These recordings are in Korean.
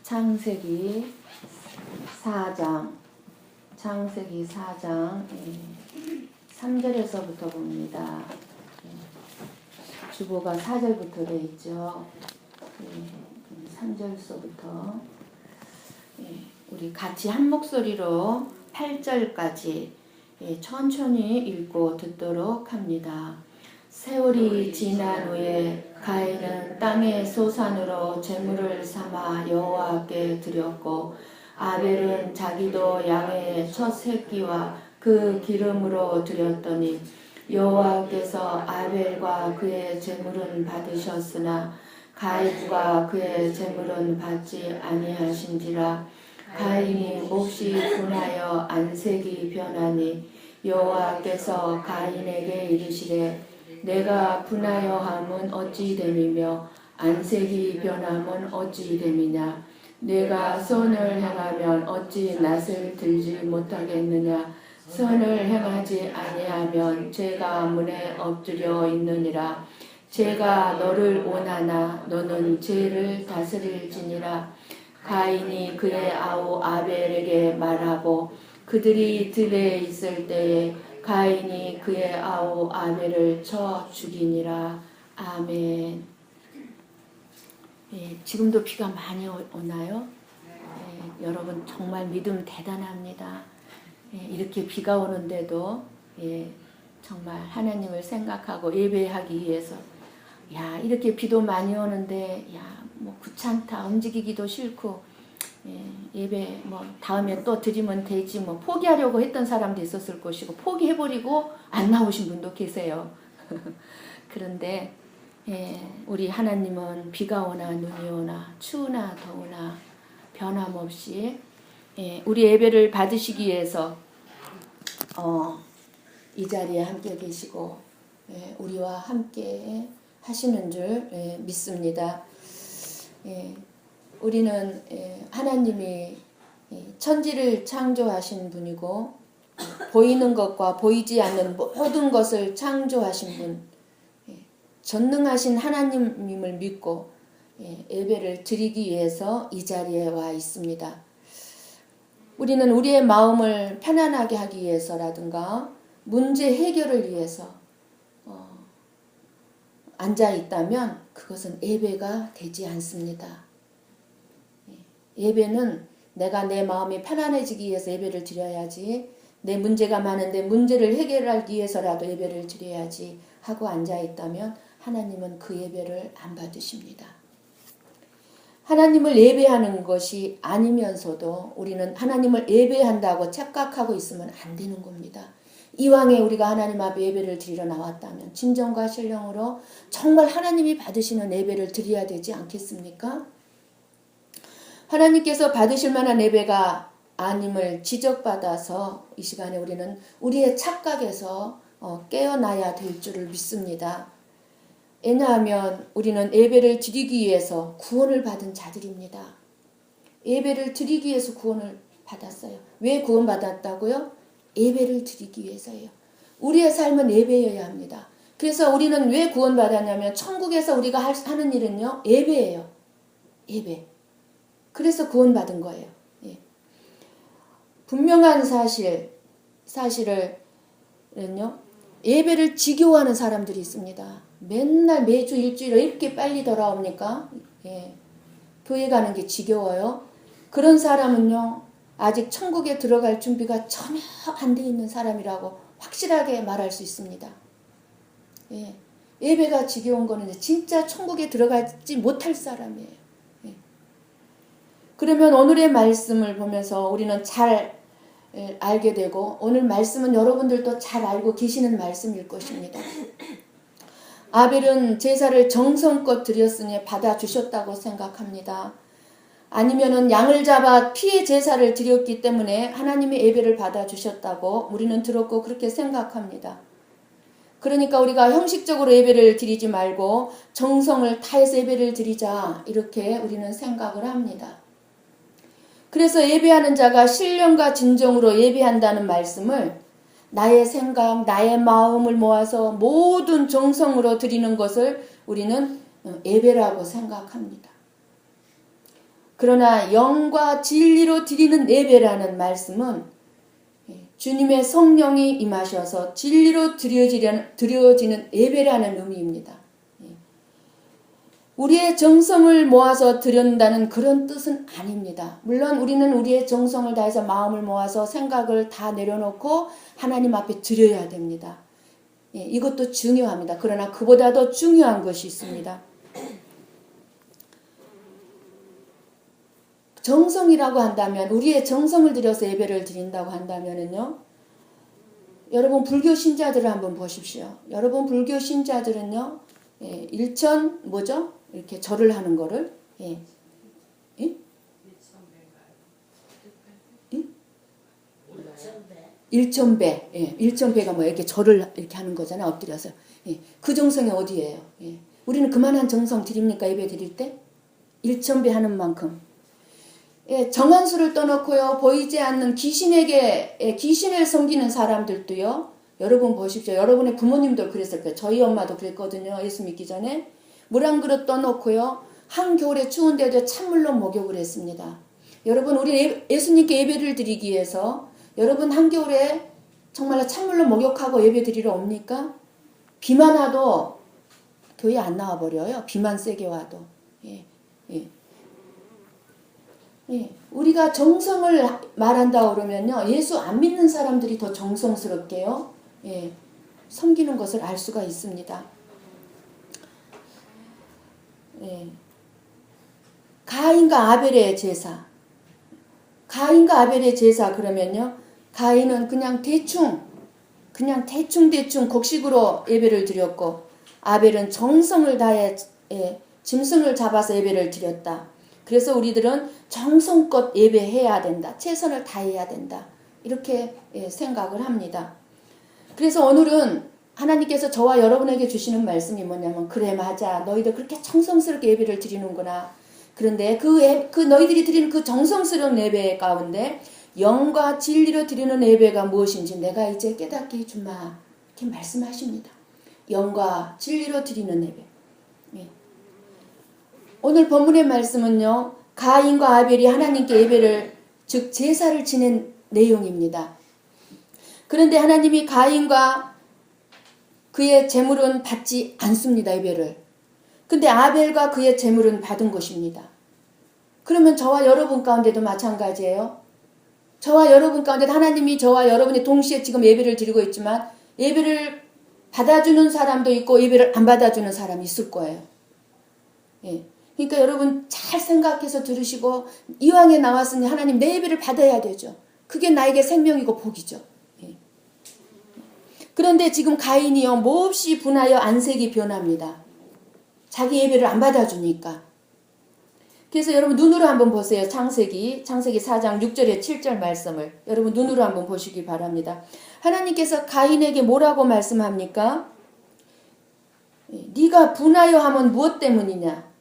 창세기 4장 3절에서부터 봅니다. 주보가 4절부터 되어 있죠. 3절서부터 우리 같이 한 목소리로 8절까지 천천히 읽고 듣도록 합니다. 세월이 지난 후에 가인은 땅의 소산으로 제물을 삼아 여호와께 드렸고 아벨은 자기도 양의 첫 새끼와 그 기름으로 드렸더니 여호와께서 아벨과 그의 제물은 받으셨으나 가인과 그의 제물은 받지 아니하신지라. 가인이 몹시 분하여 안색이 변하니 여호와께서 가인에게 이르시되 내가 분하여 함은 어찌 됨이며 안색이 변함은 어찌 됨이냐. 내가 선을 행하면 어찌 낯을 들지 못하겠느냐. 선을 행하지 아니하면 죄가 문에 엎드려 있느니라. 죄가 너를 원하나 너는 죄를 다스릴지니라. 가인이 그의 아우 아벨에게 말하고 그들이 들에 있을 때에 가인이 그의 아우 아벨을 쳐 죽이니라. 아멘. 지금도 비가 많이 오나요? 여러분 정말 믿음 대단합니다. 이렇게 비가 오는데도 정말 하나님을 생각하고 예배하기 위해서 이렇게 비도 많이 오는데 뭐 귀찮다, 움직이기도 싫고 예배 다음에 또 드리면 되지 포기하려고 했던 사람도 있었을 것이고 포기해버리고 안 나오신 분도 계세요. 그런데 우리 하나님은 비가 오나 눈이 오나 추우나 더우나 변함없이 우리 예배를 받으시기 위해서 이 자리에 함께 계시고 우리와 함께 하시는 줄 믿습니다. 우리는 하나님이 천지를 창조하신 분이고 보이는 것과 보이지 않는 모든 것을 창조하신 분, 전능하신 하나님임을 믿고 예배를 드리기 위해서 이 자리에 와 있습니다. 우리는 우리의 마음을 편안하게 하기 위해서라든가 문제 해결을 위해서 앉아 있다면 그것은 예배가 되지 않습니다. 예배는 내가 내 마음이 편안해지기 위해서 예배를 드려야지, 내 문제가 많은데 문제를 해결하기 위해서라도 예배를 드려야지 하고 앉아 있다면 하나님은 그 예배를 안 받으십니다. 하나님을 예배하는 것이 아니면서도 우리는 하나님을 예배한다고 착각하고 있으면 안 되는 겁니다. 이왕에 우리가 하나님 앞에 예배를 드리러 나왔다면 진정과 신령으로 정말 하나님이 받으시는 예배를 드려야 되지 않겠습니까? 하나님께서 받으실 만한 예배가 아님을 지적받아서 이 시간에 우리는 우리의 착각에서 깨어나야 될 줄을 믿습니다. 왜냐하면 우리는 예배를 드리기 위해서 구원을 받은 자들입니다. 예배를 드리기 위해서 구원을 받았어요. 왜 구원받았다고요? 예배를 드리기 위해서예요. 우리의 삶은 예배여야 합니다. 그래서 우리는 왜 구원받았냐면 천국에서 우리가 하는 일은요, 예배예요. 예배. 그래서 구원받은 거예요. 분명한 사실을요, 예배를 지겨워하는 사람들이 있습니다. 맨날 매주 일주일에 이렇게 빨리 돌아옵니까? 교회 가는 게 지겨워요. 그런 사람은요, 아직 천국에 들어갈 준비가 전혀 안 돼 있는 사람이라고 확실하게 말할 수 있습니다. 예배가 지겨운 거는 진짜 천국에 들어가지 못할 사람이에요. 그러면 오늘의 말씀을 보면서 우리는 잘 알게 되고, 오늘 말씀은 여러분들도 잘 알고 계시는 말씀일 것입니다. 아벨은 제사를 정성껏 드렸으니 받아주셨다고 생각합니다. 아니면은 양을 잡아 피의 제사를 드렸기 때문에 하나님의 예배를 받아주셨다고 우리는 들었고 그렇게 생각합니다. 그러니까 우리가 형식적으로 예배를 드리지 말고 정성을 다해서 예배를 드리자, 이렇게 우리는 생각을 합니다. 그래서 예배하는 자가 신령과 진정으로 예배한다는 말씀을 나의 생각, 나의 마음을 모아서 모든 정성으로 드리는 것을 우리는 예배라고 생각합니다. 그러나 영과 진리로 드리는 예배라는 말씀은 주님의 성령이 임하셔서 진리로 드려지는 예배라는 의미입니다. 우리의 정성을 모아서 드린다는 그런 뜻은 아닙니다. 물론 우리는 우리의 정성을 다해서 마음을 모아서 생각을 다 내려놓고 하나님 앞에 드려야 됩니다. 이것도 중요합니다. 그러나 그보다 더 중요한 것이 있습니다. 정성이라고 한다면, 우리의 정성을 들여서 예배를 드린다고 한다면은요, 여러분 불교 신자들을 한번 보십시오. 여러분 불교 신자들은요, 일천 뭐죠? 이렇게 절을 하는 거를 일천배, 일천배가 뭐 이렇게 절을 이렇게 하는 거잖아요. 엎드려서. 그 정성이 어디예요? 우리는 그만한 정성 드립니까? 예배 드릴 때? 일천배 하는 만큼. 정한 수를 떠놓고요, 보이지 않는 귀신을 섬기는 사람들도요, 여러분 보십시오. 여러분의 부모님도 그랬을 거예요. 저희 엄마도 그랬거든요. 예수 믿기 전에. 물 한 그릇 떠놓고요, 한겨울에 추운데도 찬물로 목욕을 했습니다. 여러분, 우리 예수님께 예배를 드리기 위해서 여러분 한겨울에 정말로 찬물로 목욕하고 예배 드리러 옵니까? 비만 와도 교회 안 나와버려요. 비만 세게 와도. 우리가 정성을 말한다 그러면요, 예수 안 믿는 사람들이 더 정성스럽게요, 섬기는 것을 알 수가 있습니다. 가인과 아벨의 제사. 가인과 아벨의 제사 그러면요, 가인은 그냥 대충 곡식으로 예배를 드렸고, 아벨은 정성을 다해 짐승을 잡아서 예배를 드렸다. 그래서 우리들은 정성껏 예배해야 된다. 최선을 다해야 된다. 이렇게 생각을 합니다. 그래서 오늘은 하나님께서 저와 여러분에게 주시는 말씀이 뭐냐면, 그래 맞아, 너희들 그렇게 정성스럽게 예배를 드리는구나. 그런데 그 너희들이 드리는 그 정성스러운 예배 가운데 영과 진리로 드리는 예배가 무엇인지 내가 이제 깨닫게 해주마. 이렇게 말씀하십니다. 영과 진리로 드리는 예배. 오늘 본문의 말씀은요, 가인과 아벨이 하나님께 예배를, 즉 제사를 지낸 내용입니다. 그런데 하나님이 가인과 그의 제물은 받지 않습니다. 예배를. 근데 아벨과 그의 제물은 받은 것입니다. 그러면 저와 여러분 가운데도 마찬가지예요. 저와 여러분 가운데 하나님이 저와 여러분이 동시에 지금 예배를 드리고 있지만, 예배를 받아주는 사람도 있고 예배를 안 받아주는 사람이 있을 거예요. 그러니까 여러분 잘 생각해서 들으시고, 이왕에 나왔으니 하나님 내 예배를 받아야 되죠. 그게 나에게 생명이고 복이죠. 그런데 지금 가인이요, 몹시 분하여 안색이 변합니다. 자기 예배를 안 받아주니까. 그래서 여러분 눈으로 한번 보세요. 창세기 4장 6절에 7절 말씀을 여러분 눈으로 한번 보시기 바랍니다. 하나님께서 가인에게 뭐라고 말씀합니까? 네가 분하여 하면 무엇 때문이냐?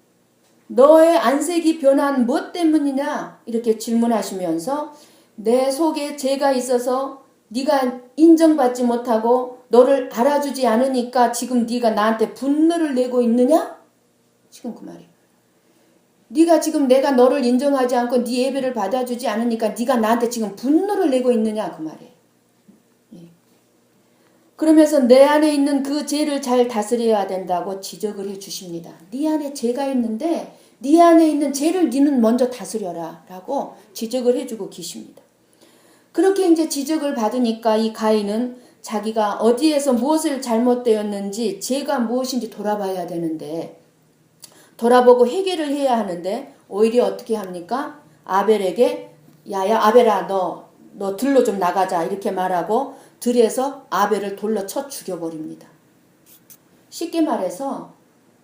너의 안색이 변한 무엇 때문이냐? 이렇게 질문하시면서, 내 속에 죄가 있어서 네가 인정받지 못하고 너를 알아주지 않으니까 지금 네가 나한테 분노를 내고 있느냐? 지금 그 말이에요. 네가 지금 내가 너를 인정하지 않고 네 예배를 받아주지 않으니까 네가 나한테 지금 분노를 내고 있느냐? 그 말이에요. 그러면서 내 안에 있는 그 죄를 잘 다스려야 된다고 지적을 해 주십니다. 네 안에 죄가 있는데 네 안에 있는 죄를 네는 먼저 다스려라 라고 지적을 해주고 계십니다. 그렇게 이제 지적을 받으니까 이 가인은 자기가 어디에서 무엇을 잘못되었는지, 죄가 무엇인지 돌아봐야 되는데, 돌아보고 해결을 해야 하는데, 오히려 어떻게 합니까? 아벨에게 야야 아벨아 너 들로 좀 나가자 이렇게 말하고 들에서 아벨을 돌로 쳐 죽여버립니다. 쉽게 말해서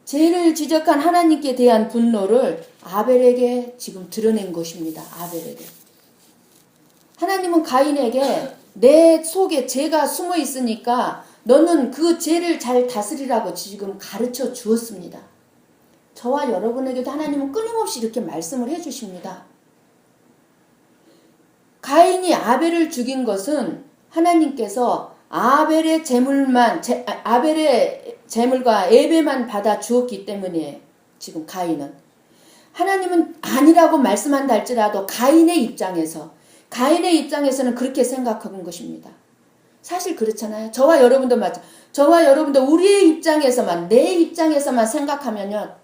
죄를 지적한 하나님께 대한 분노를 아벨에게 지금 드러낸 것입니다. 아벨에게. 하나님은 가인에게 내 속에 죄가 숨어 있으니까 너는 그 죄를 잘 다스리라고 지금 가르쳐 주었습니다. 저와 여러분에게도 하나님은 끊임없이 이렇게 말씀을 해주십니다. 가인이 아벨을 죽인 것은 하나님께서 아벨의 제물과 예배만 받아 주었기 때문에 지금 가인은 하나님은 아니라고 말씀한다 할지라도 가인의 입장에서는 그렇게 생각하는 것입니다. 사실 그렇잖아요. 저와 여러분도 맞죠. 저와 여러분도 우리의 입장에서만, 내 입장에서만 생각하면요,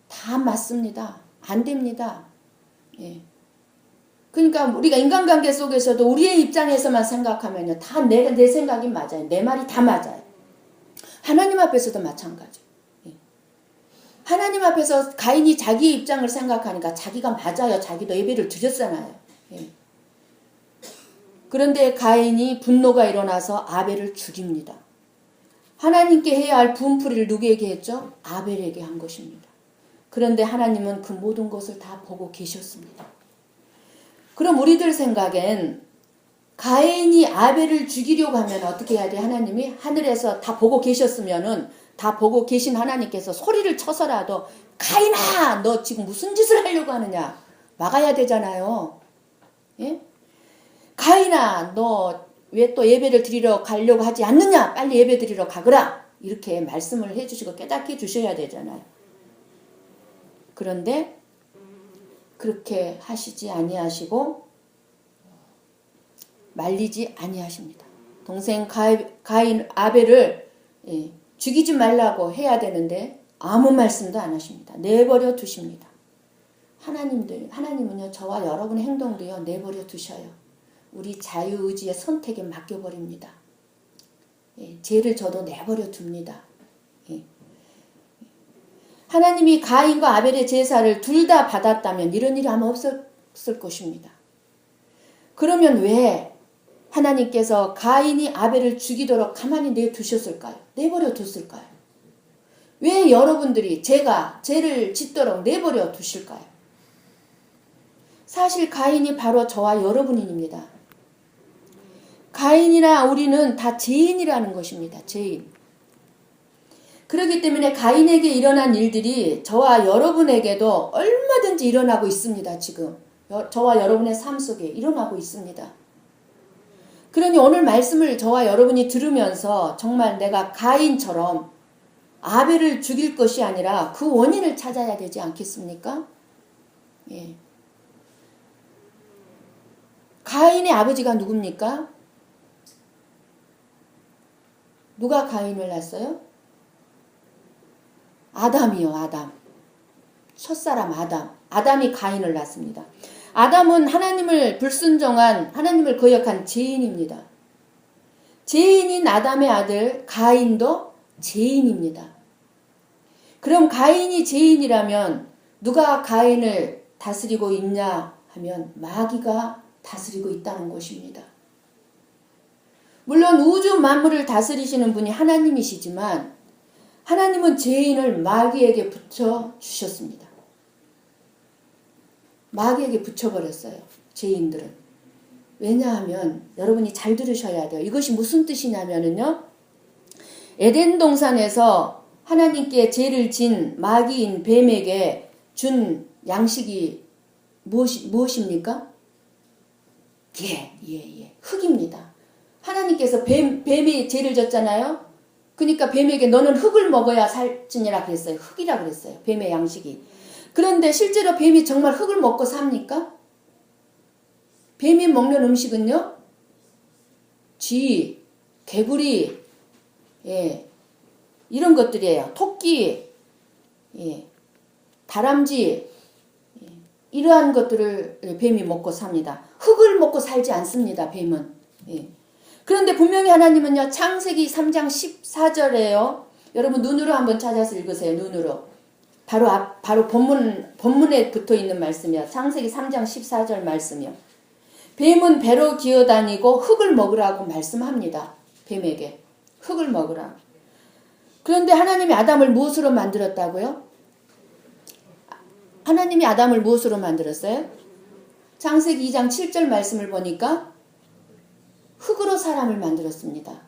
다 맞습니다. 안 됩니다. 예. 그러니까 우리가 인간관계 속에서도 우리의 입장에서만 생각하면요, 다 내 생각이 맞아요. 내 말이 다 맞아요. 하나님 앞에서도 마찬가지. 예. 하나님 앞에서 가인이 자기의 입장을 생각하니까 자기가 맞아요. 자기도 예배를 드렸잖아요. 예. 그런데 가인이 분노가 일어나서 아벨을 죽입니다. 하나님께 해야 할 분풀이를 누구에게 했죠? 아벨에게 한 것입니다. 그런데 하나님은 그 모든 것을 다 보고 계셨습니다. 그럼 우리들 생각엔 가인이 아벨을 죽이려고 하면 어떻게 해야 돼? 하나님이 하늘에서 다 보고 계셨으면은, 다 보고 계신 하나님께서 소리를 쳐서라도 가인아, 너 지금 무슨 짓을 하려고 하느냐? 막아야 되잖아요. 예? 가인아, 너 왜 또 예배를 드리러 가려고 하지 않느냐? 빨리 예배 드리러 가거라. 이렇게 말씀을 해주시고 깨닫게 해주셔야 되잖아요. 그런데 그렇게 하시지 아니하시고 말리지 아니하십니다. 동생 가인 아벨을 죽이지 말라고 해야 되는데 아무 말씀도 안 하십니다. 내버려 두십니다. 하나님은요, 저와 여러분의 행동도요, 내버려 두셔요. 우리 자유의지의 선택에 맡겨버립니다. 예, 죄를 저도 내버려 둡니다. 예. 하나님이 가인과 아벨의 제사를 둘 다 받았다면 이런 일이 아마 없었을 것입니다. 그러면 왜 하나님께서 가인이 아벨을 죽이도록 가만히 내두셨을까요? 내버려 뒀을까요? 왜 여러분들이 죄를 짓도록 내버려 두실까요? 사실 가인이 바로 저와 여러분입니다. 가인이나 우리는 다 죄인이라는 것입니다. 죄인. 그렇기 때문에 가인에게 일어난 일들이 저와 여러분에게도 얼마든지 일어나고 있습니다. 지금 저와 여러분의 삶 속에 일어나고 있습니다. 그러니 오늘 말씀을 저와 여러분이 들으면서 정말 내가 가인처럼 아벨을 죽일 것이 아니라 그 원인을 찾아야 되지 않겠습니까? 예. 가인의 아버지가 누굽니까? 누가 가인을 낳았어요? 아담이요, 아담. 첫사람 아담. 아담이 가인을 낳습니다. 아담은 하나님을 불순종한, 하나님을 거역한 죄인입니다. 죄인인 아담의 아들 가인도 죄인입니다. 그럼 가인이 죄인이라면 누가 가인을 다스리고 있냐 하면 마귀가 다스리고 있다는 것입니다. 물론 우주 만물을 다스리시는 분이 하나님이시지만 하나님은 죄인을 마귀에게 붙여주셨습니다. 마귀에게 붙여버렸어요. 죄인들은. 왜냐하면 여러분이 잘 들으셔야 돼요. 이것이 무슨 뜻이냐면요. 에덴 동산에서 하나님께 죄를 진 마귀인 뱀에게 준 양식이 무엇입니까? 예. 흙입니다. 하나님께서 뱀이 죄를 졌잖아요. 그러니까 뱀에게 너는 흙을 먹어야 살찌니라 그랬어요. 흙이라 그랬어요. 뱀의 양식이. 그런데 실제로 뱀이 정말 흙을 먹고 삽니까? 뱀이 먹는 음식은요. 쥐, 개구리, 이런 것들이에요. 토끼, 다람쥐, 이러한 것들을 뱀이 먹고 삽니다. 흙을 먹고 살지 않습니다. 뱀은. 그런데 분명히 하나님은요. 창세기 3장 14절에요. 여러분 눈으로 한번 찾아서 읽으세요. 눈으로. 바로 본문에 붙어 있는 말씀이야. 창세기 3장 14절 말씀이요. 뱀은 배로 기어다니고 흙을 먹으라고 말씀합니다. 뱀에게. 흙을 먹으라. 그런데 하나님이 아담을 무엇으로 만들었다고요? 하나님이 아담을 무엇으로 만들었어요? 창세기 2장 7절 말씀을 보니까 흙으로 사람을 만들었습니다.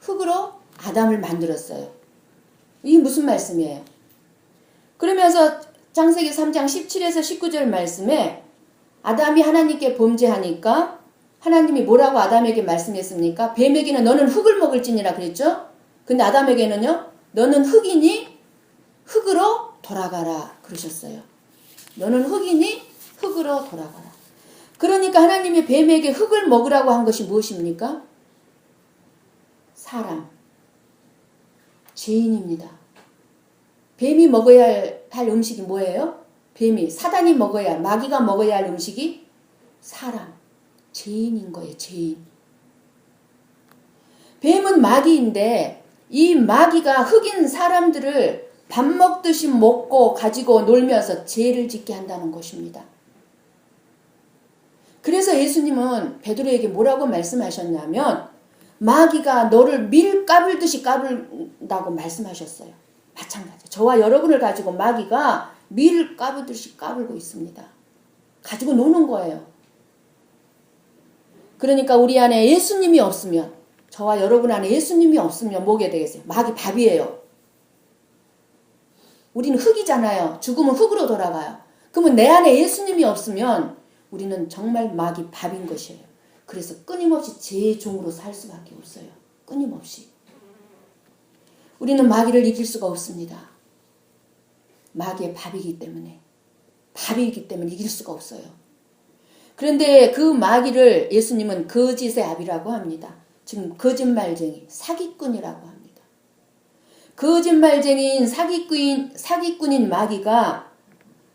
흙으로 아담을 만들었어요. 이게 무슨 말씀이에요? 그러면서 창세기 3장 17에서 19절 말씀에 아담이 하나님께 범죄하니까 하나님이 뭐라고 아담에게 말씀했습니까? 뱀에게는 너는 흙을 먹을지니라 그랬죠? 근데 아담에게는요. 너는 흙이니 흙으로 돌아가라 그러셨어요. 너는 흙이니 흙으로 돌아가라. 그러니까 하나님이 뱀에게 흙을 먹으라고 한 것이 무엇입니까? 사람, 죄인입니다. 뱀이 먹어야 할 음식이 뭐예요? 뱀이, 사단이 먹어야 할, 마귀가 먹어야 할 음식이 사람, 죄인인 거예요. 죄인. 뱀은 마귀인데 이 마귀가 흑인 사람들을 밥 먹듯이 먹고 가지고 놀면서 죄를 짓게 한다는 것입니다. 그래서 예수님은 베드로에게 뭐라고 말씀하셨냐면 마귀가 너를 밀 까불듯이 까불다고 말씀하셨어요. 마찬가지. 저와 여러분을 가지고 마귀가 밀 까불듯이 까불고 있습니다. 가지고 노는 거예요. 그러니까 우리 안에 예수님이 없으면, 저와 여러분 안에 예수님이 없으면 뭐게 되겠어요? 마귀 밥이에요. 우리는 흙이잖아요. 죽으면 흙으로 돌아가요. 그러면 내 안에 예수님이 없으면 우리는 정말 마귀 밥인 것이에요. 그래서 끊임없이 죄의 종으로 살 수밖에 없어요. 끊임없이. 우리는 마귀를 이길 수가 없습니다. 마귀의 밥이기 때문에. 밥이기 때문에 이길 수가 없어요. 그런데 그 마귀를 예수님은 거짓의 압이라고 합니다. 지금 거짓말쟁이, 사기꾼이라고 합니다. 거짓말쟁이인 사기꾼인 마귀가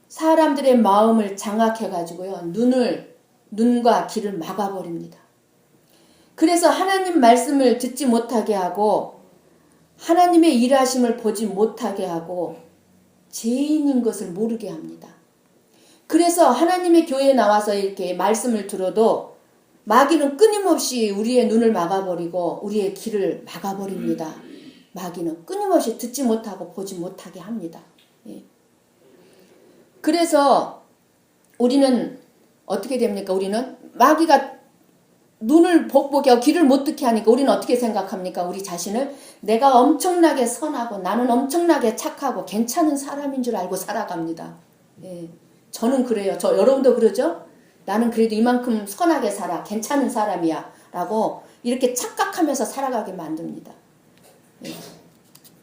사람들의 마음을 장악해가지고요. 눈과 귀를 막아버립니다. 그래서 하나님 말씀을 듣지 못하게 하고 하나님의 일하심을 보지 못하게 하고 죄인인 것을 모르게 합니다. 그래서 하나님의 교회에 나와서 이렇게 말씀을 들어도 마귀는 끊임없이 우리의 눈을 막아버리고 우리의 귀를 막아버립니다. 마귀는 끊임없이 듣지 못하고 보지 못하게 합니다. 예. 그래서 우리는 어떻게 됩니까? 우리는 마귀가 눈을 복보게 하고 귀를 못 듣게 하니까 우리는 어떻게 생각합니까? 우리 자신을 내가 엄청나게 선하고 나는 엄청나게 착하고 괜찮은 사람인 줄 알고 살아갑니다. 예. 저는 그래요. 여러분도 그러죠? 나는 그래도 이만큼 선하게 살아. 괜찮은 사람이야. 라고 이렇게 착각하면서 살아가게 만듭니다. 예.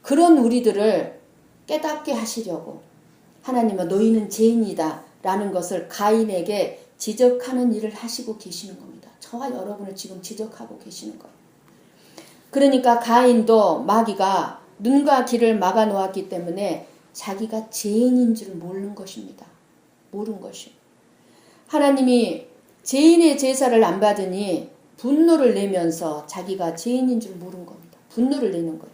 그런 우리들을 깨닫게 하시려고 하나님은 너희는 죄인이다 라는 것을 가인에게 지적하는 일을 하시고 계시는 겁니다. 저와 여러분을 지금 지적하고 계시는 거예요. 그러니까 가인도 마귀가 눈과 귀를 막아 놓았기 때문에 자기가 죄인인 줄 모르는 것입니다. 모르는 것이요. 하나님이 죄인의 제사를 안 받으니 분노를 내면서 자기가 죄인인 줄 모르는 겁니다. 분노를 내는 거예요.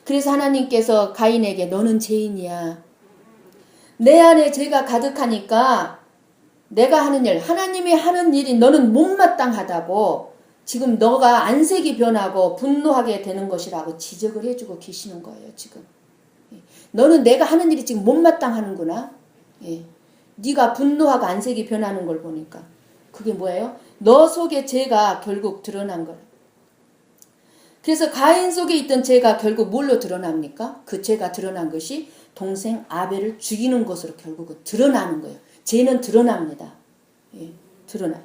그래서 하나님께서 가인에게 너는 죄인이야. 내 안에 죄가 가득하니까 내가 하는 일, 하나님이 하는 일이 너는 못마땅하다고 지금 너가 안색이 변하고 분노하게 되는 것이라고 지적을 해주고 계시는 거예요. 지금. 너는 내가 하는 일이 지금 못마땅하는구나. 예. 네가 분노하고 안색이 변하는 걸 보니까 그게 뭐예요? 너 속에 죄가 결국 드러난 거예요. 그래서 가인 속에 있던 죄가 결국 뭘로 드러납니까? 그 죄가 드러난 것이 동생 아벨을 죽이는 것으로 결국은 드러나는 거예요. 죄는 드러납니다. 예, 드러나요.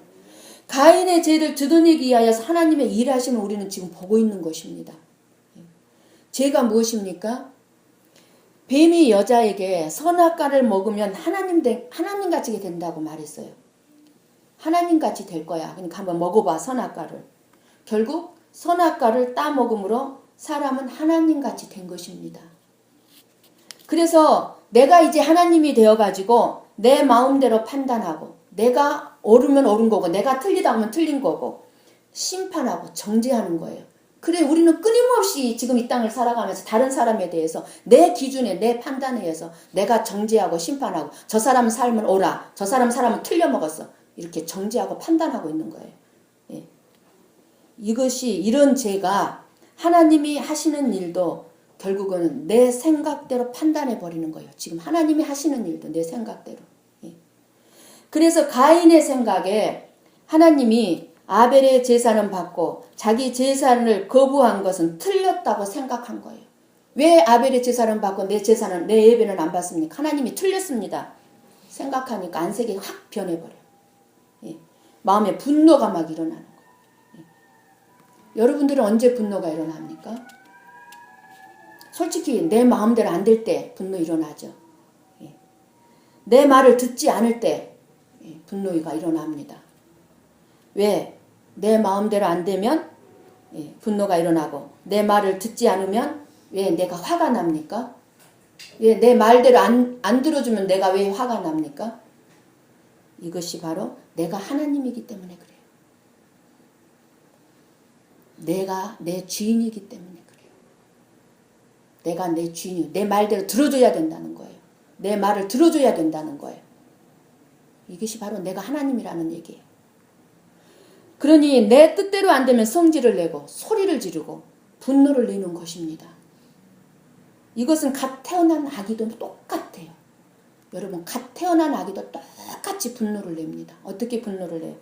가인의 죄를 드러내기 위하여서 하나님의 일하심을 우리는 지금 보고 있는 것입니다. 예. 죄가 무엇입니까? 뱀이 여자에게 선악과를 먹으면 하나님같이 된다고 말했어요. 하나님같이 될 거야. 그러니까 한번 먹어봐, 선악과를. 결국 선악과를 따먹음으로 사람은 하나님같이 된 것입니다. 그래서 내가 이제 하나님이 되어가지고 내 마음대로 판단하고 내가 옳으면 옳은 거고 내가 틀리다 하면 틀린 거고 심판하고 정죄하는 거예요. 그래 우리는 끊임없이 지금 이 땅을 살아가면서 다른 사람에 대해서 내 기준에 내 판단에 의해서 내가 정죄하고 심판하고 저 사람 삶은 옳아 저 사람 삶은 틀려먹었어 이렇게 정죄하고 판단하고 있는 거예요. 예. 이것이 이런 죄가 하나님이 하시는 일도 결국은 내 생각대로 판단해 버리는 거예요. 지금 하나님이 하시는 일도 내 생각대로. 예. 그래서 가인의 생각에 하나님이 아벨의 제사는 받고 자기 제사를 거부한 것은 틀렸다고 생각한 거예요. 왜 아벨의 제사는 받고 내 제사는 내 예배는 안 받습니까? 하나님이 틀렸습니다. 생각하니까 안색이 확 변해버려요. 예. 마음에 분노가 막 일어나는 거예요. 예. 여러분들은 언제 분노가 일어납니까? 솔직히 내 마음대로 안 될 때 분노 일어나죠. 예. 내 말을 듣지 않을 때 분노가 일어납니다. 왜? 내 마음대로 안 되면 분노가 일어나고, 내 말을 듣지 않으면 왜 내가 화가 납니까? 왜 내 말대로 안 들어주면 내가 왜 화가 납니까? 이것이 바로 내가 하나님이기 때문에 그래요. 내가 내 주인이기 때문에 그래요. 내가 내 주인이요. 내 말대로 들어줘야 된다는 거예요. 내 말을 들어줘야 된다는 거예요. 이것이 바로 내가 하나님이라는 얘기예요. 그러니 내 뜻대로 안 되면 성질을 내고 소리를 지르고 분노를 내는 것입니다. 이것은 갓 태어난 아기도 똑같아요. 여러분, 갓 태어난 아기도 똑같이 분노를 냅니다. 어떻게 분노를 내요?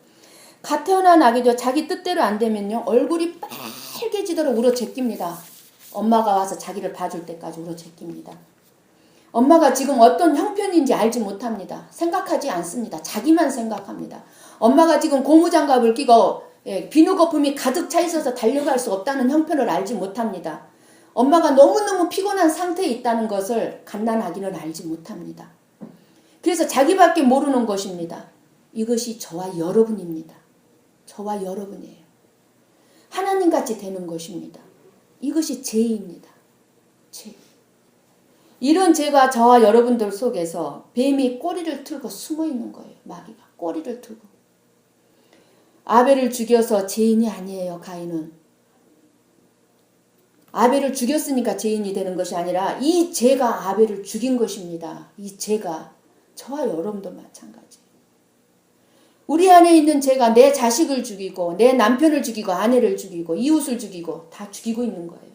갓 태어난 아기도 자기 뜻대로 안 되면요, 얼굴이 빨개지도록 울어제낍니다. 엄마가 와서 자기를 봐줄 때까지 울어제낍니다. 엄마가 지금 어떤 형편인지 알지 못합니다. 생각하지 않습니다. 자기만 생각합니다. 엄마가 지금 고무장갑을 끼고 비누 거품이 가득 차 있어서 달려갈 수 없다는 형편을 알지 못합니다. 엄마가 너무너무 피곤한 상태에 있다는 것을 갓난아기는 알지 못합니다. 그래서 자기밖에 모르는 것입니다. 이것이 저와 여러분입니다. 저와 여러분이에요. 하나님같이 되는 것입니다. 이것이 죄입니다. 죄. 이런 죄가 저와 여러분들 속에서 뱀이 꼬리를 틀고 숨어 있는 거예요. 마귀가 꼬리를 틀고. 아벨을 죽여서 죄인이 아니에요. 가인은. 아벨을 죽였으니까 죄인이 되는 것이 아니라 이 죄가 아벨을 죽인 것입니다. 이 죄가 저와 여러분도 마찬가지예요. 우리 안에 있는 죄가 내 자식을 죽이고 내 남편을 죽이고 아내를 죽이고 이웃을 죽이고 다 죽이고 있는 거예요.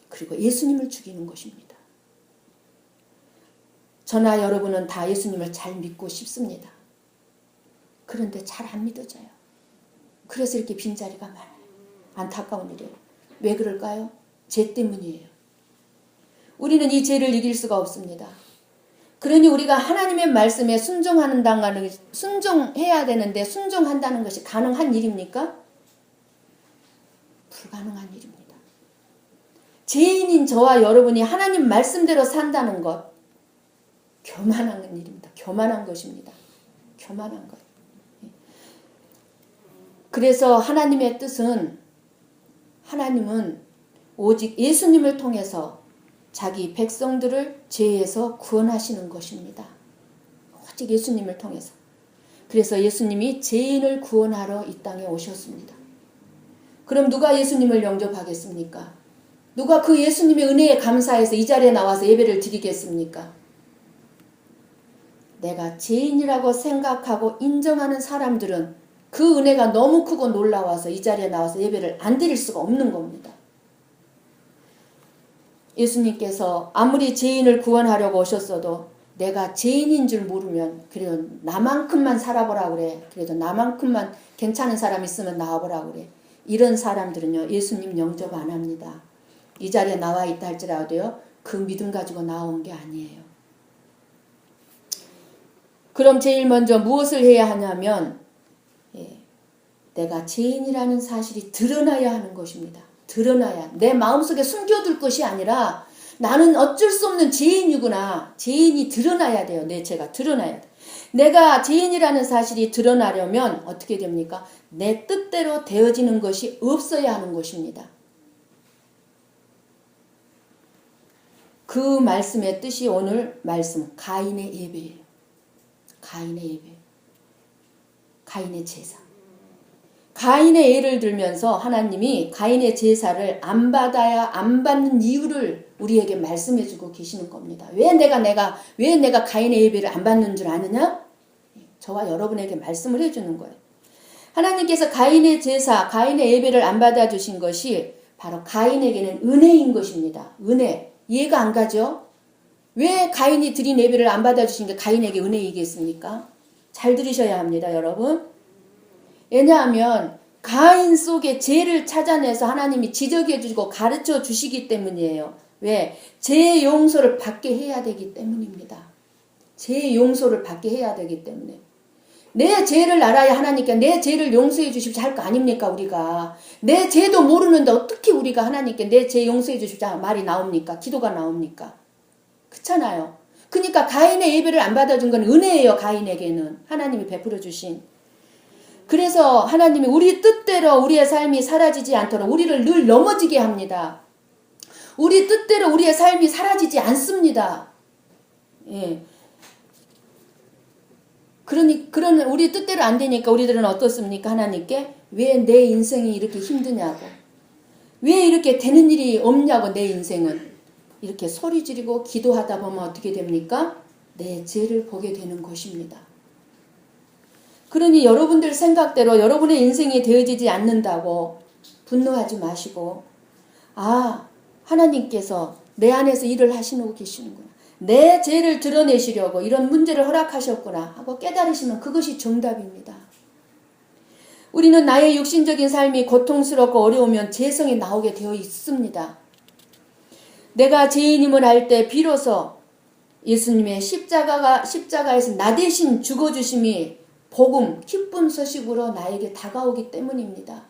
그리고 예수님을 죽이는 것입니다. 저나 여러분은 다 예수님을 잘 믿고 싶습니다. 그런데 잘 안 믿어져요. 그래서 이렇게 빈자리가 많아요. 안타까운 일이에요. 왜 그럴까요? 죄 때문이에요. 우리는 이 죄를 이길 수가 없습니다. 그러니 우리가 하나님의 말씀에 순종해야 되는데 순종한다는 것이 가능한 일입니까? 불가능한 일입니다. 죄인인 저와 여러분이 하나님 말씀대로 산다는 것, 교만한 일입니다. 교만한 것입니다. 교만한 것. 그래서 하나님의 뜻은, 하나님은 오직 예수님을 통해서 자기 백성들을 죄에서 구원하시는 것입니다. 오직 예수님을 통해서. 그래서 예수님이 죄인을 구원하러 이 땅에 오셨습니다. 그럼 누가 예수님을 영접하겠습니까? 누가 그 예수님의 은혜에 감사해서 이 자리에 나와서 예배를 드리겠습니까? 내가 죄인이라고 생각하고 인정하는 사람들은 그 은혜가 너무 크고 놀라워서 이 자리에 나와서 예배를 안 드릴 수가 없는 겁니다. 예수님께서 아무리 죄인을 구원하려고 오셨어도 내가 죄인인 줄 모르면 그래도 나만큼만 살아보라 그래. 그래도 나만큼만 괜찮은 사람 있으면 나와보라 그래. 이런 사람들은요, 예수님 영접 안 합니다. 이 자리에 나와 있다 할지라도요, 그 믿음 가지고 나온 게 아니에요. 그럼 제일 먼저 무엇을 해야 하냐면, 내가 죄인이라는 사실이 드러나야 하는 것입니다. 드러나야. 내 마음속에 숨겨둘 것이 아니라 나는 어쩔 수 없는 죄인이구나. 죄인이 드러나야 돼요. 내 죄가 드러나야 돼. 내가 죄인이라는 사실이 드러나려면 어떻게 됩니까? 내 뜻대로 되어지는 것이 없어야 하는 것입니다. 그 말씀의 뜻이 오늘 말씀, 가인의 예배예요. 가인의 예배. 가인의 제사. 가인의 예를 들면서 하나님이 가인의 제사를 안 받는 이유를 우리에게 말씀해 주고 계시는 겁니다. 왜 내가 가인의 예배를 안 받는 줄 아느냐? 저와 여러분에게 말씀을 해 주는 거예요. 하나님께서 가인의 제사, 가인의 예배를 안 받아 주신 것이 바로 가인에게는 은혜인 것입니다. 은혜. 이해가 안 가죠? 왜 가인이 드린 예배를 안 받아 주신 게 가인에게 은혜이겠습니까? 잘 들으셔야 합니다, 여러분. 왜냐하면 가인 속에 죄를 찾아내서 하나님이 지적해 주시고 가르쳐 주시기 때문이에요. 왜? 죄의 용서를 받게 해야 되기 때문입니다. 죄의 용서를 받게 해야 되기 때문에. 내 죄를 알아야 하나님께 내 죄를 용서해 주십시오 할 거 아닙니까, 우리가. 내 죄도 모르는데 어떻게 우리가 하나님께 내 죄 용서해 주십시오 말이 나옵니까? 기도가 나옵니까? 그렇잖아요. 그러니까 가인의 예배를 안 받아준 건 은혜예요. 가인에게는 하나님이 베풀어 주신. 그래서 하나님이 우리 뜻대로 우리의 삶이 사라지지 않도록 우리를 늘 넘어지게 합니다. 우리 뜻대로 우리의 삶이 사라지지 않습니다. 예. 그런 우리 뜻대로 안 되니까 우리들은 어떻습니까? 하나님께 왜 내 인생이 이렇게 힘드냐고, 왜 이렇게 되는 일이 없냐고. 내 인생은 이렇게 소리 지르고 기도하다 보면 어떻게 됩니까? 내 죄를 보게 되는 것입니다. 그러니 여러분들 생각대로 여러분의 인생이 되어지지 않는다고 분노하지 마시고, 하나님께서 내 안에서 일을 하시고 계시는구나, 내 죄를 드러내시려고 이런 문제를 허락하셨구나 하고 깨달으시면 그것이 정답입니다. 우리는 나의 육신적인 삶이 고통스럽고 어려우면 죄성이 나오게 되어 있습니다. 내가 죄인임을 알 때 비로소 예수님의 십자가에서 나 대신 죽어주심이 복음, 기쁜 소식으로 나에게 다가오기 때문입니다.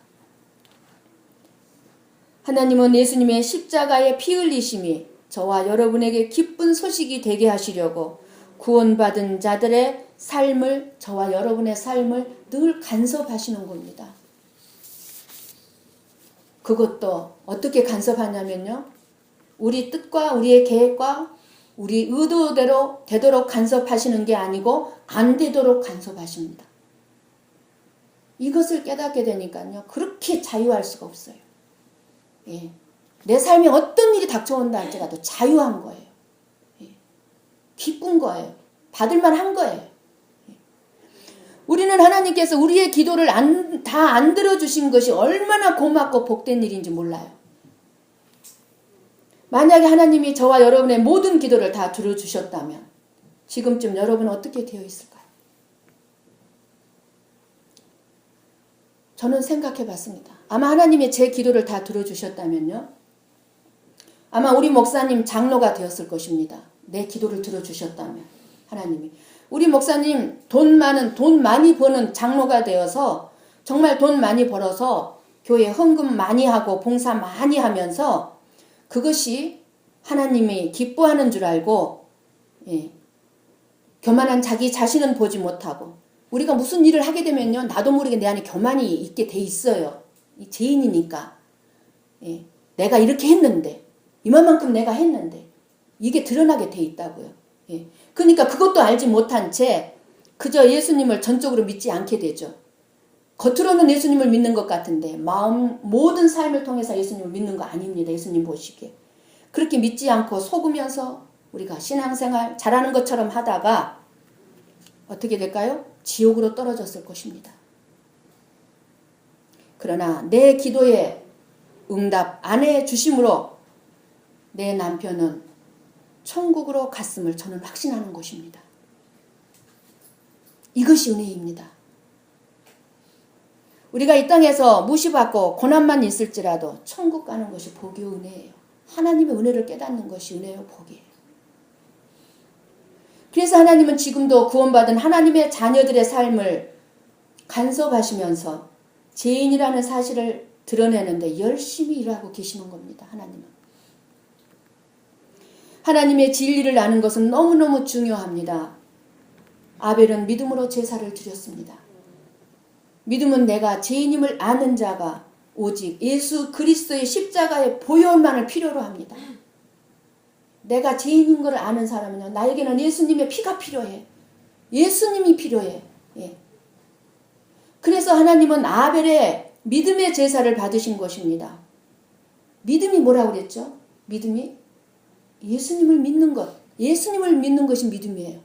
하나님은 예수님의 십자가의 피 흘리심이 저와 여러분에게 기쁜 소식이 되게 하시려고 구원받은 자들의 삶을, 저와 여러분의 삶을 늘 간섭하시는 겁니다. 그것도 어떻게 간섭하냐면요, 우리 뜻과 우리의 계획과 우리 의도대로 되도록 간섭하시는 게 아니고 안 되도록 간섭하십니다. 이것을 깨닫게 되니까요, 그렇게 자유할 수가 없어요. 예. 내 삶에 어떤 일이 닥쳐온다 할지라도 자유한 거예요. 예. 기쁜 거예요. 받을만 한 거예요. 예. 우리는 하나님께서 우리의 기도를 다 안 들어주신 것이 얼마나 고맙고 복된 일인지 몰라요. 만약에 하나님이 저와 여러분의 모든 기도를 다 들어주셨다면 지금쯤 여러분은 어떻게 되어 있을까요? 저는 생각해 봤습니다. 아마 하나님이 제 기도를 다 들어주셨다면요, 아마 우리 목사님 장로가 되었을 것입니다. 내 기도를 들어주셨다면 하나님이. 우리 목사님 돈 많이 버는 장로가 되어서 정말 돈 많이 벌어서 교회 헌금 많이 하고 봉사 많이 하면서 그것이 하나님이 기뻐하는 줄 알고, 예, 교만한 자기 자신은 보지 못하고, 우리가 무슨 일을 하게 되면요, 나도 모르게 내 안에 교만이 있게 돼 있어요. 죄인이니까. 예, 내가 이렇게 했는데, 이만큼 내가 했는데 이게 드러나게 돼 있다고요. 예, 그러니까 그것도 알지 못한 채 그저 예수님을 전적으로 믿지 않게 되죠. 겉으로는 예수님을 믿는 것 같은데 모든 삶을 통해서 예수님을 믿는 거 아닙니다. 예수님 보시기에. 그렇게 믿지 않고 속으면서 우리가 신앙생활 잘하는 것처럼 하다가 어떻게 될까요? 지옥으로 떨어졌을 것입니다. 그러나 내 기도에 응답 안 해주심으로 내 남편은 천국으로 갔음을 저는 확신하는 것입니다. 이것이 은혜입니다. 우리가 이 땅에서 무시받고 고난만 있을지라도 천국 가는 것이 복이요 은혜예요. 하나님의 은혜를 깨닫는 것이 은혜요 복이에요. 그래서 하나님은 지금도 구원받은 하나님의 자녀들의 삶을 간섭하시면서 죄인이라는 사실을 드러내는데 열심히 일하고 계시는 겁니다. 하나님의 진리를 아는 것은 너무너무 중요합니다. 아벨은 믿음으로 제사를 드렸습니다. 믿음은 내가 죄인임을 아는 자가 오직 예수 그리스도의 십자가의 보혈만을 필요로 합니다. 내가 죄인인 걸 아는 사람은요, 나에게는 예수님의 피가 필요해. 예수님이 필요해. 예. 그래서 하나님은 아벨의 믿음의 제사를 받으신 것입니다. 믿음이 뭐라고 그랬죠? 믿음이 예수님을 믿는 것. 예수님을 믿는 것이 믿음이에요.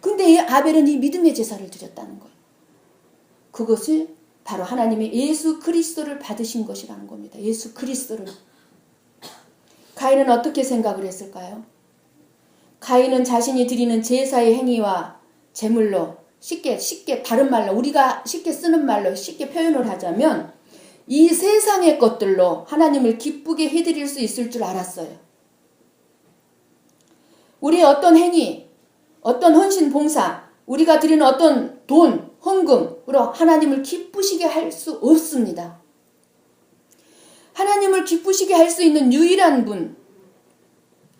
근데 아벨은 이 믿음의 제사를 드렸다는 거예요. 그것을 바로 하나님의 예수 그리스도를 받으신 것이라는 겁니다. 예수 그리스도를. 가인은 어떻게 생각을 했을까요? 가인은 자신이 드리는 제사의 행위와 제물로 쉽게 다른 말로, 우리가 쉽게 쓰는 말로 쉽게 표현을 하자면 이 세상의 것들로 하나님을 기쁘게 해드릴 수 있을 줄 알았어요. 우리의 어떤 행위, 어떤 헌신 봉사, 우리가 드리는 어떤 돈, 헌금으로 하나님을 기쁘시게 할 수 없습니다. 하나님을 기쁘시게 할 수 있는 유일한 분,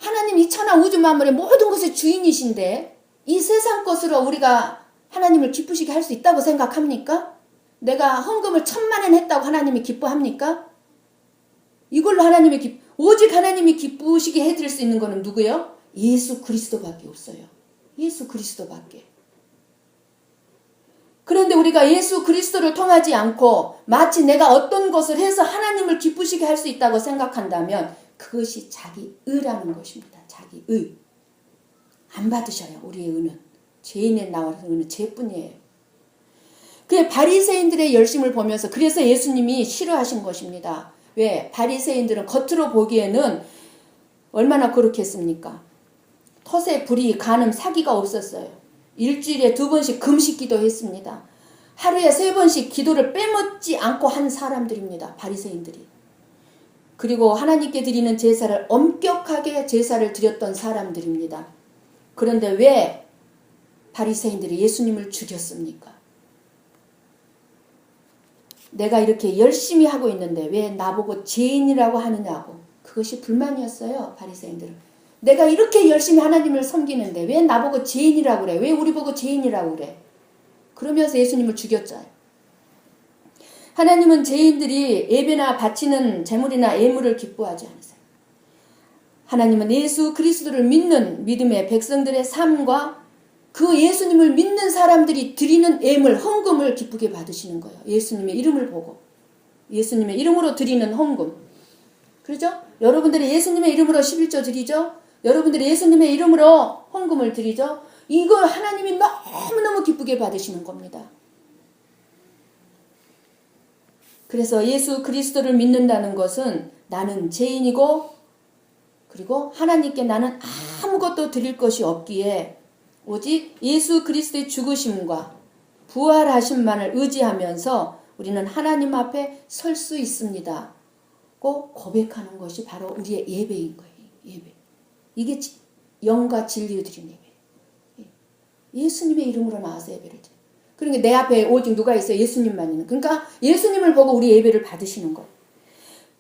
하나님 이 천하 우주 만물의 모든 것의 주인이신데 이 세상 것으로 우리가 하나님을 기쁘시게 할 수 있다고 생각합니까? 내가 헌금을 1,000,000원 했다고 하나님이 기뻐합니까? 이걸로 오직 하나님이 기쁘시게 해드릴 수 있는 것은 누구요? 예수 그리스도밖에 없어요. 예수 그리스도밖에. 그런데 우리가 예수 그리스도를 통하지 않고 마치 내가 어떤 것을 해서 하나님을 기쁘시게 할 수 있다고 생각한다면 그것이 자기 의라는 것입니다. 자기 의. 안 받으셔요. 우리의 의는. 죄인에 나와서 의는 죄뿐이에요. 그 바리새인들의 열심을 보면서 그래서 예수님이 싫어하신 것입니다. 왜? 바리새인들은 겉으로 보기에는 얼마나 거룩했습니까? 텃에 불이 간음 사기가 없었어요. 일주일에 2번씩 금식 기도했습니다. 하루에 3번씩 기도를 빼먹지 않고 한 사람들입니다. 바리새인들이. 그리고 하나님께 드리는 제사를 엄격하게 제사를 드렸던 사람들입니다. 그런데 왜 바리새인들이 예수님을 죽였습니까? 내가 이렇게 열심히 하고 있는데 왜 나보고 죄인이라고 하느냐고. 그것이 불만이었어요. 바리새인들은. 내가 이렇게 열심히 하나님을 섬기는데 왜 나보고 죄인이라고 그래? 왜 우리 보고 죄인이라고 그래? 그러면서 예수님을 죽였잖아요. 하나님은 죄인들이 예배나 바치는 제물이나 예물을 기뻐하지 않으세요. 하나님은 예수 그리스도를 믿는 믿음의 백성들의 삶과 그 예수님을 믿는 사람들이 드리는 예물, 헌금을 기쁘게 받으시는 거예요. 예수님의 이름을 보고. 예수님의 이름으로 드리는 헌금. 그렇죠? 여러분들이 예수님의 이름으로 11조 드리죠? 여러분들이 예수님의 이름으로 헌금을 드리죠? 이걸 하나님이 너무너무 기쁘게 받으시는 겁니다. 그래서 예수 그리스도를 믿는다는 것은 나는 죄인이고 그리고 하나님께 나는 아무것도 드릴 것이 없기에 오직 예수 그리스도의 죽으심과 부활하심만을 의지하면서 우리는 하나님 앞에 설 수 있습니다. 고 고백하는 것이 바로 우리의 예배인 거예요. 예배. 이게 영과 진리를 드린 예배. 예수님의 이름으로 나와서 예배를 드려요. 그러니까 내 앞에 오직 누가 있어요? 예수님만 있는. 그러니까 예수님을 보고 우리 예배를 받으시는 거예요.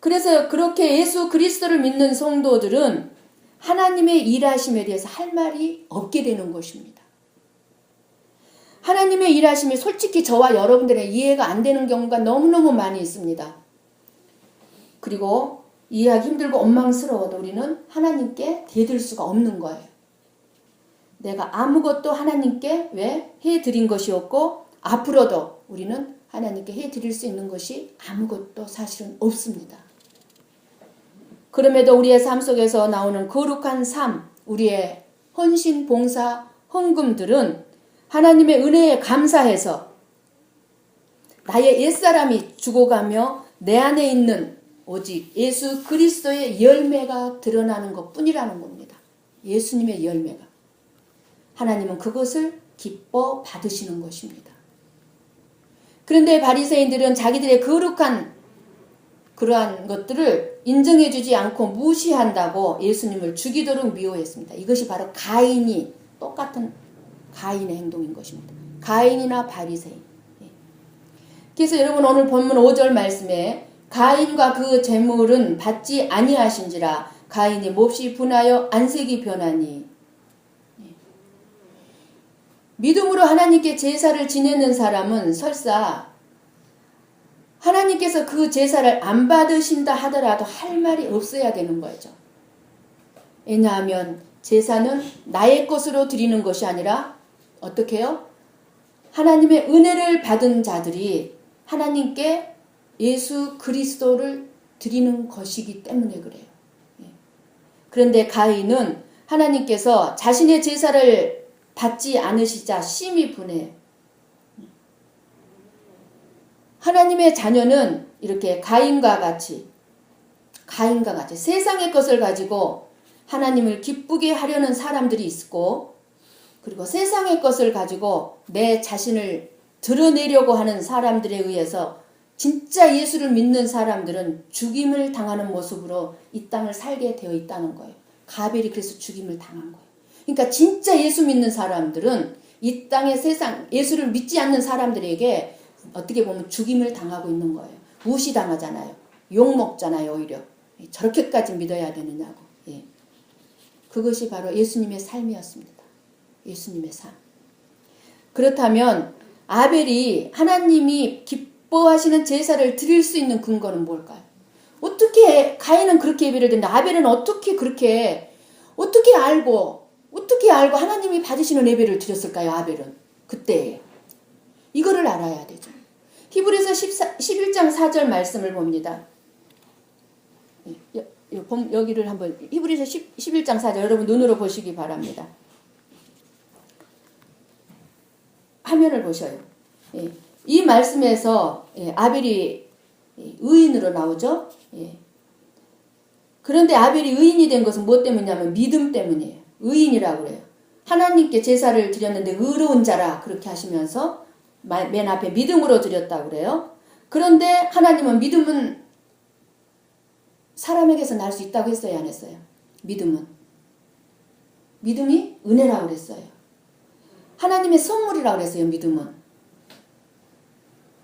그래서 그렇게 예수 그리스도를 믿는 성도들은 하나님의 일하심에 대해서 할 말이 없게 되는 것입니다. 하나님의 일하심이 솔직히 저와 여러분들의 이해가 안 되는 경우가 너무너무 많이 있습니다. 그리고 이해하기 힘들고 원망스러워도 우리는 하나님께 대들 수가 없는 거예요. 내가 아무것도 하나님께 왜 해드린 것이 없고 앞으로도 우리는 하나님께 해드릴 수 있는 것이 아무것도 사실은 없습니다. 그럼에도 우리의 삶 속에서 나오는 거룩한 삶, 우리의 헌신, 봉사, 헌금들은 하나님의 은혜에 감사해서 나의 옛사람이 죽어가며 내 안에 있는 오직 예수 그리스도의 열매가 드러나는 것뿐이라는 겁니다. 예수님의 열매가. 하나님은 그것을 기뻐 받으시는 것입니다. 그런데 바리새인들은 자기들의 거룩한 그러한 것들을 인정해주지 않고 무시한다고 예수님을 죽이도록 미워했습니다. 이것이 바로 가인이 똑같은 가인의 행동인 것입니다. 가인이나 바리새인. 그래서 여러분 오늘 본문 5절 말씀에 가인과 그 제물은 받지 아니하신지라 가인이 몹시 분하여 안색이 변하니. 믿음으로 하나님께 제사를 지내는 사람은 설사 하나님께서 그 제사를 안 받으신다 하더라도 할 말이 없어야 되는 거죠. 왜냐하면 제사는 나의 것으로 드리는 것이 아니라 어떻게 해요? 하나님의 은혜를 받은 자들이 하나님께 예수 그리스도를 드리는 것이기 때문에 그래요. 그런데 가인은 하나님께서 자신의 제사를 받지 않으시자 심히 분해요. 하나님의 자녀는 이렇게 가인과 같이 세상의 것을 가지고 하나님을 기쁘게 하려는 사람들이 있고 그리고 세상의 것을 가지고 내 자신을 드러내려고 하는 사람들에 의해서 진짜 예수를 믿는 사람들은 죽임을 당하는 모습으로 이 땅을 살게 되어 있다는 거예요. 가벨이 그래서 죽임을 당한 거예요. 그러니까 진짜 예수 믿는 사람들은 이 땅의 세상 예수를 믿지 않는 사람들에게 어떻게 보면 죽임을 당하고 있는 거예요. 무시당하잖아요. 욕먹잖아요. 오히려. 저렇게까지 믿어야 되느냐고. 예. 그것이 바로 예수님의 삶이었습니다. 예수님의 삶. 그렇다면 아벨이 하나님이 기뻐하시는 제사를 드릴 수 있는 근거는 뭘까요? 어떻게 가인은 그렇게 예배를 드는데 아벨은 어떻게 알고 하나님이 받으시는 예배를 드렸을까요? 아벨은 그때 이거를 알아야 되죠. 히브리서 11장 4절 말씀을 봅니다. 여기를 한번 히브리서 11장 4절 여러분 눈으로 보시기 바랍니다. 화면을 보셔요. 이 말씀에서 아벨이 의인으로 나오죠. 그런데 아벨이 의인이 된 것은 무엇 때문이냐면 믿음 때문이에요. 의인이라고 그래요. 하나님께 제사를 드렸는데 의로운 자라 그렇게 하시면서 맨 앞에 믿음으로 드렸다고 그래요. 그런데 하나님은 믿음은 사람에게서 날 수 있다고 했어요, 안 했어요? 믿음이 은혜라고 그랬어요. 하나님의 선물이라고 그랬어요, 믿음은.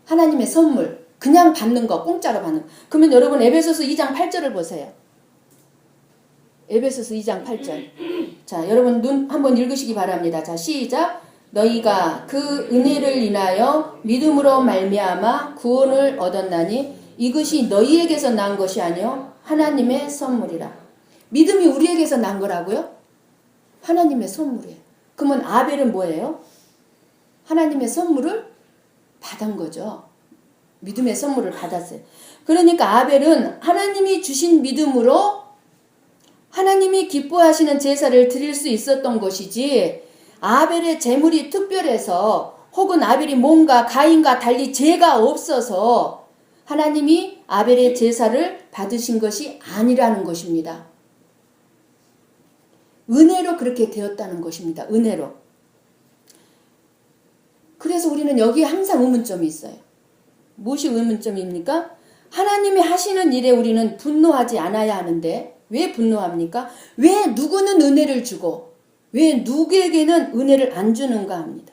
하나님의 선물. 그냥 받는 거, 공짜로 받는 거. 그러면 여러분 에베소서 2장 8절을 보세요. 에베소서 2장 8절. 자, 여러분 눈 한번 읽으시기 바랍니다. 자, 시작. 너희가 그 은혜를 인하여 믿음으로 말미암아 구원을 얻었나니 이것이 너희에게서 난 것이 아니요 하나님의 선물이라. 믿음이 우리에게서 난 거라고요? 하나님의 선물이에요. 그러면 아벨은 뭐예요? 하나님의 선물을 받은 거죠. 믿음의 선물을 받았어요. 그러니까 아벨은 하나님이 주신 믿음으로 하나님이 기뻐하시는 제사를 드릴 수 있었던 것이지 아벨의 제물이 특별해서 혹은 아벨이 뭔가 가인과 달리 죄가 없어서 하나님이 아벨의 제사를 받으신 것이 아니라는 것입니다. 은혜로 그렇게 되었다는 것입니다. 은혜로. 그래서 우리는 여기에 항상 의문점이 있어요. 무엇이 의문점입니까? 하나님이 하시는 일에 우리는 분노하지 않아야 하는데 왜 분노합니까? 왜 누구는 은혜를 주고 왜 누구에게는 은혜를 안 주는가 합니다.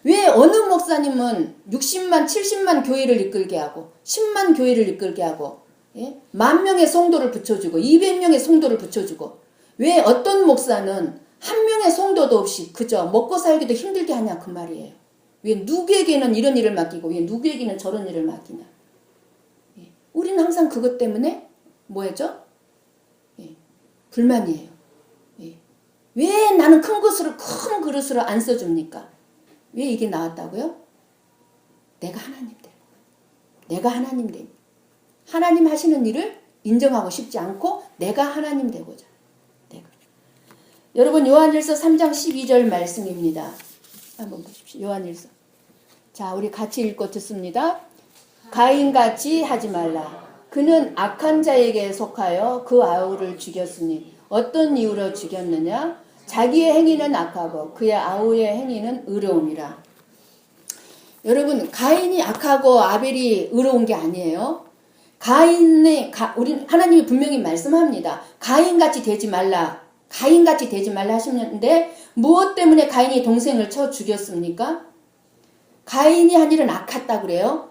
왜 어느 목사님은 60만 70만 교회를 이끌게 하고 10만 교회를 이끌게 하고 10,000명의 성도를 붙여주고 200명의 성도를 붙여주고 왜 어떤 목사는 한 명의 성도도 없이 그저 먹고 살기도 힘들게 하냐 그 말이에요. 왜 누구에게는 이런 일을 맡기고 왜 누구에게는 저런 일을 맡기냐. 우리는 항상 그것 때문에 뭐였죠? 불만이에요. 왜 나는 큰 그릇으로 안 써줍니까? 왜 이게 나왔다고요? 내가 하나님 되고 하나님 하시는 일을 인정하고 싶지 않고 내가 하나님 되고자. 여러분 요한일서 3장 12절 말씀입니다. 한번 보십시오. 요한일서. 자, 우리 같이 읽고 듣습니다. 가인같이 하지 말라. 그는 악한 자에게 속하여 그 아우를 죽였으니 어떤 이유로 죽였느냐? 자기의 행위는 악하고 그의 아우의 행위는 의로움이라. 여러분 가인이 악하고 아벨이 의로운 게 아니에요. 우리 하나님이 분명히 말씀합니다. 가인같이 되지 말라 하시는데 무엇 때문에 가인이 동생을 쳐 죽였습니까? 가인이 한 일은 악했다고 그래요.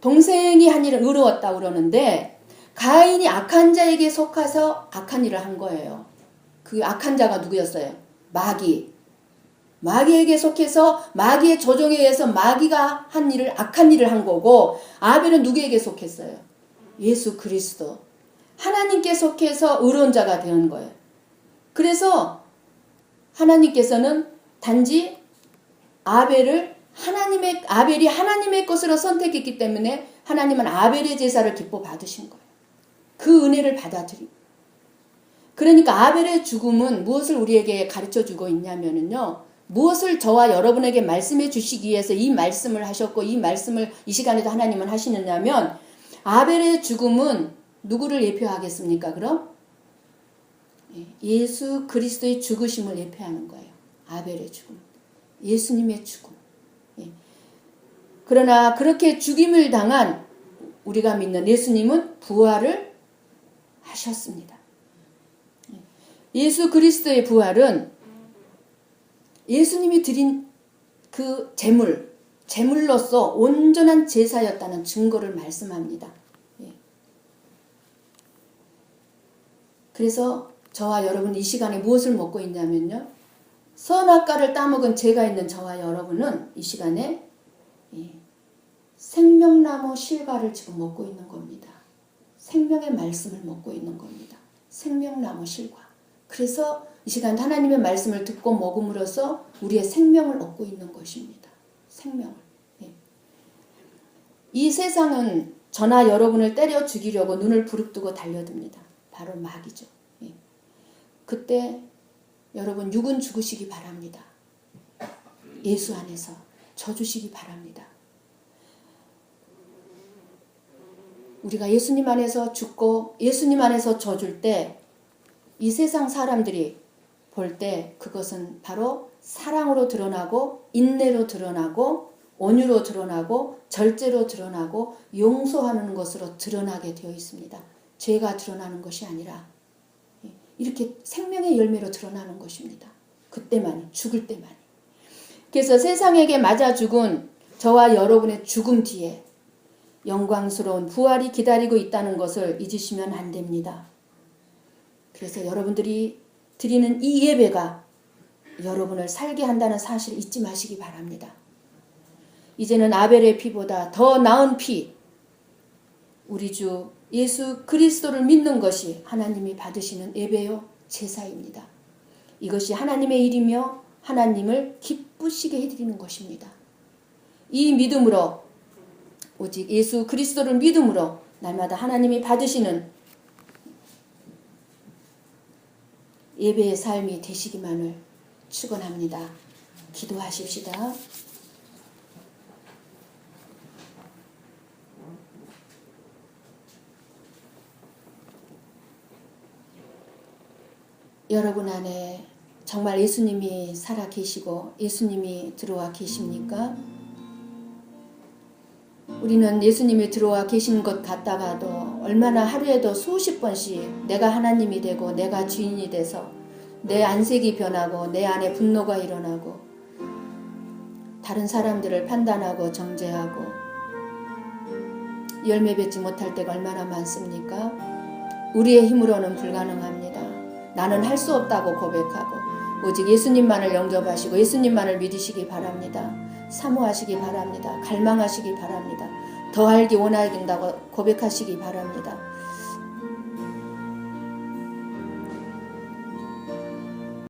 동생이 한 일은 의로웠다고 그러는데 가인이 악한 자에게 속아서 악한 일을 한 거예요. 그 악한 자가 누구였어요? 마귀에게 속해서 마귀의 조종에 의해서 마귀가 한 일을 악한 일을 한 거고 아벨은 누구에게 속했어요? 예수 그리스도. 하나님께 속해서 의로운 자가 된 거예요. 그래서 하나님께서는 단지 아벨이 하나님의 것으로 선택했기 때문에 하나님은 아벨의 제사를 기뻐 받으신 거예요. 그 은혜를 받아들이고. 그러니까 아벨의 죽음은 무엇을 우리에게 가르쳐주고 있냐면요. 무엇을 저와 여러분에게 말씀해 주시기 위해서 이 말씀을 하셨고 이 말씀을 이 시간에도 하나님은 하시느냐면 아벨의 죽음은 누구를 예표하겠습니까? 그럼? 예수 그리스도의 죽으심을 예표하는 거예요. 아벨의 죽음. 예수님의 죽음. 그러나 그렇게 죽임을 당한 우리가 믿는 예수님은 부활을 하셨습니다. 예수 그리스도의 부활은 예수님이 드린 그 제물로서 온전한 제사였다는 증거를 말씀합니다. 그래서 저와 여러분 이 시간에 무엇을 먹고 있냐면요. 선악과를 따먹은 죄가 있는 저와 여러분은 이 시간에 생명나무 실과를 지금 먹고 있는 겁니다. 생명의 말씀을 먹고 있는 겁니다. 생명나무 실과. 그래서 이 시간 하나님의 말씀을 듣고 먹음으로써 우리의 생명을 얻고 있는 것입니다. 생명을. 이 세상은 저나 여러분을 때려 죽이려고 눈을 부릅뜨고 달려듭니다. 바로 마귀죠. 그때 여러분 육은 죽으시기 바랍니다. 예수 안에서 져주시기 바랍니다. 우리가 예수님 안에서 죽고 예수님 안에서 져줄 때 이 세상 사람들이 볼 때 그것은 바로 사랑으로 드러나고 인내로 드러나고 온유로 드러나고 절제로 드러나고 용서하는 것으로 드러나게 되어 있습니다. 죄가 드러나는 것이 아니라 이렇게 생명의 열매로 드러나는 것입니다. 그때만이, 죽을 때만이. 그래서 세상에게 맞아 죽은 저와 여러분의 죽음 뒤에 영광스러운 부활이 기다리고 있다는 것을 잊으시면 안 됩니다. 그래서 여러분들이 드리는 이 예배가 여러분을 살게 한다는 사실 잊지 마시기 바랍니다. 이제는 아벨의 피보다 더 나은 피, 우리 주 예수 그리스도를 믿는 것이 하나님이 받으시는 예배요 제사입니다. 이것이 하나님의 일이며 하나님을 기쁘시게 해드리는 것입니다. 이 믿음으로 오직 예수 그리스도를 믿음으로 날마다 하나님이 받으시는 예배의 삶이 되시기만을 축원합니다. 기도하십시다. 여러분 안에 정말 예수님이 살아 계시고 예수님이 들어와 계십니까? 우리는 예수님이 들어와 계신 것 같다가도 얼마나 하루에도 수십 번씩 내가 하나님이 되고 내가 주인이 돼서 내 안색이 변하고 내 안에 분노가 일어나고 다른 사람들을 판단하고 정죄하고 열매 맺지 못할 때가 얼마나 많습니까? 우리의 힘으로는 불가능합니다. 나는 할 수 없다고 고백하고 오직 예수님만을 영접하시고 예수님만을 믿으시기 바랍니다. 사모하시기 바랍니다. 갈망하시기 바랍니다. 더 알기 원하긴다고 고백하시기 바랍니다.